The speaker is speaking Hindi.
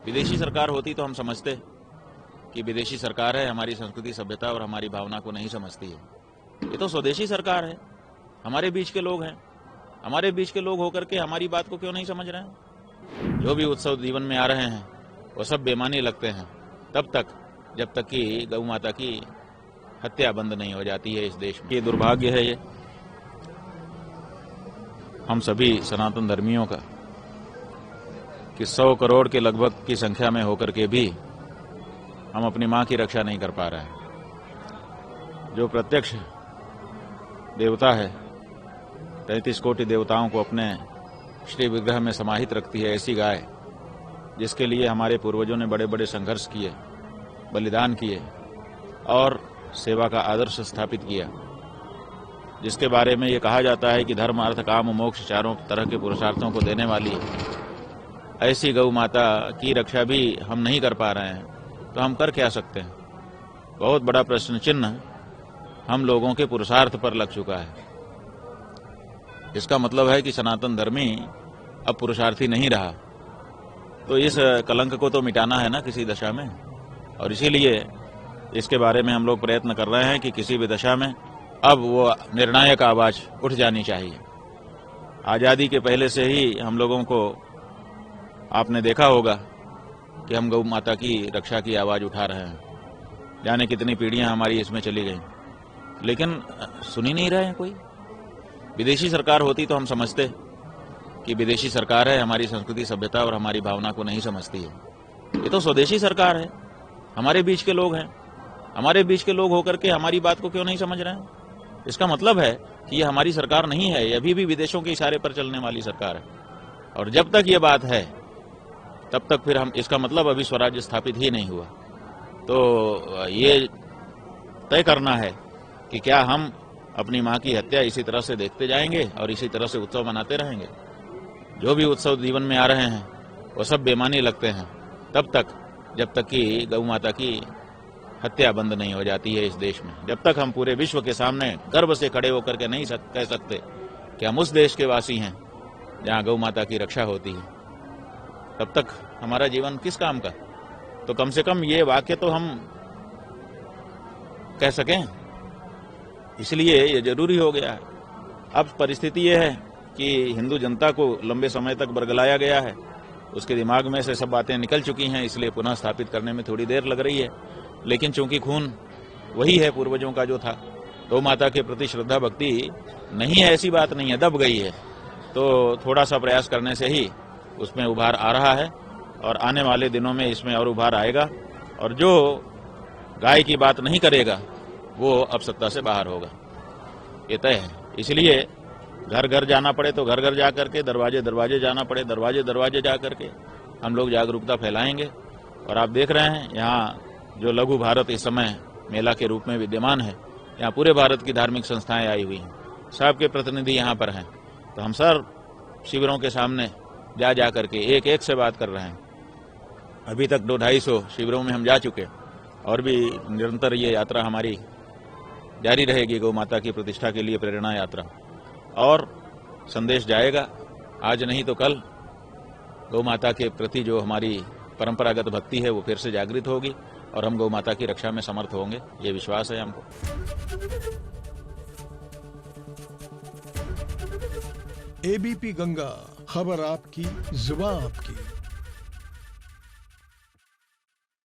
विदेशी सरकार होती तो हम समझते कि विदेशी सरकार है, हमारी संस्कृति सभ्यता और हमारी भावना को नहीं समझती है। ये तो स्वदेशी सरकार है, हमारे बीच के लोग हैं। हमारे बीच के लोग होकर के हमारी बात को क्यों नहीं समझ रहे हैं? जो भी उत्सव जीवन में आ रहे हैं वो सब बेमानी लगते हैं तब तक जब तक कि गौ माता की हत्या बंद नहीं हो जाती है इस देश में। ये दुर्भाग्य है ये हम सभी सनातन धर्मियों का कि 100 करोड़ के लगभग की संख्या में होकर के भी हम अपनी मां की रक्षा नहीं कर पा रहे हैं। जो प्रत्यक्ष देवता है, 33 कोटि देवताओं को अपने श्री विग्रह में समाहित रखती है ऐसी गाय, जिसके लिए हमारे पूर्वजों ने बड़े बड़े संघर्ष किए, बलिदान किए और सेवा का आदर्श स्थापित किया, जिसके बारे में ये कहा जाता है कि धर्म अर्थ काम मोक्ष चारों तरह के पुरुषार्थों को देने वाली ऐसी गौ माता की रक्षा भी हम नहीं कर पा रहे हैं तो हम कर क्या सकते हैं? बहुत बड़ा प्रश्न चिन्ह हम लोगों के पुरुषार्थ पर लग चुका है। इसका मतलब है कि सनातन धर्मी अब पुरुषार्थी नहीं रहा। तो इस कलंक को तो मिटाना है ना किसी दशा में, और इसीलिए इसके बारे में हम लोग प्रयत्न कर रहे हैं कि किसी भी दशा में अब वो निर्णायक आवाज उठ जानी चाहिए। आजादी के पहले से ही हम लोगों को आपने देखा होगा कि हम गौ माता की रक्षा की आवाज उठा रहे हैं। जाने कितनी पीढ़ियां हमारी इसमें चली गई, लेकिन सुन ही नहीं रहे हैं कोई। विदेशी सरकार होती तो हम समझते कि विदेशी सरकार है, हमारी संस्कृति सभ्यता और हमारी भावना को नहीं समझती है। ये तो स्वदेशी सरकार है, हमारे बीच के लोग हैं। हमारे बीच के लोग होकर के हमारी बात को क्यों नहीं समझ रहे हैं? इसका मतलब है कि ये हमारी सरकार नहीं है, ये अभी भी विदेशों के इशारे पर चलने वाली सरकार है। और जब तक ये बात है तब तक फिर हम, इसका मतलब अभी स्वराज्य स्थापित ही नहीं हुआ। तो ये तय करना है कि क्या हम अपनी मां की हत्या इसी तरह से देखते जाएंगे और इसी तरह से उत्सव मनाते रहेंगे। जो भी उत्सव जीवन में आ रहे हैं वो सब बेमानी लगते हैं तब तक जब तक कि गौ माता की हत्या बंद नहीं हो जाती है इस देश में। जब तक हम पूरे विश्व के सामने गर्व से खड़े होकर के नहीं कह सकते कि हम उस देश के वासी हैं जहां गौ माता की रक्षा होती है, तब तक हमारा जीवन किस काम का? तो कम से कम ये वाक्य तो हम कह सकें, इसलिए ये जरूरी हो गया है। अब परिस्थिति ये है कि हिंदू जनता को लंबे समय तक बरगलाया गया है, उसके दिमाग में से सब बातें निकल चुकी हैं, इसलिए पुनः स्थापित करने में थोड़ी देर लग रही है। लेकिन चूंकि खून वही है पूर्वजों का जो था, गौ माता के प्रति श्रद्धा भक्ति नहीं है ऐसी बात नहीं है, दब गई है। तो थोड़ा सा प्रयास करने से ही उसमें उभार आ रहा है और आने वाले दिनों में इसमें और उभार आएगा। और जो गाय की बात नहीं करेगा वो अब सत्ता से बाहर होगा, ये तय है। इसलिए घर घर जाना पड़े तो घर घर जा करके, दरवाजे दरवाजे जाना पड़े दरवाजे दरवाजे जा करके हम लोग जागरूकता फैलाएंगे। और आप देख रहे हैं यहाँ जो लघु भारत इस समय मेला के रूप में विद्यमान है, यहाँ पूरे भारत की धार्मिक संस्थाएं आई हुई हैं, सबके प्रतिनिधि यहाँ पर हैं। तो हम सर शिविरों के सामने जा करके एक एक से बात कर रहे हैं। अभी तक 200-250 शिविरों में हम जा चुके और भी निरंतर ये यात्रा हमारी जारी रहेगी, गौ माता की प्रतिष्ठा के लिए प्रेरणा यात्रा। और संदेश जाएगा, आज नहीं तो कल गौ माता के प्रति जो हमारी परंपरागत भक्ति है वो फिर से जागृत होगी और हम गौ माता की रक्षा में समर्थ होंगे, ये विश्वास है हमको। एबीपी गंगा, खबर आपकी, जुबान आपकी।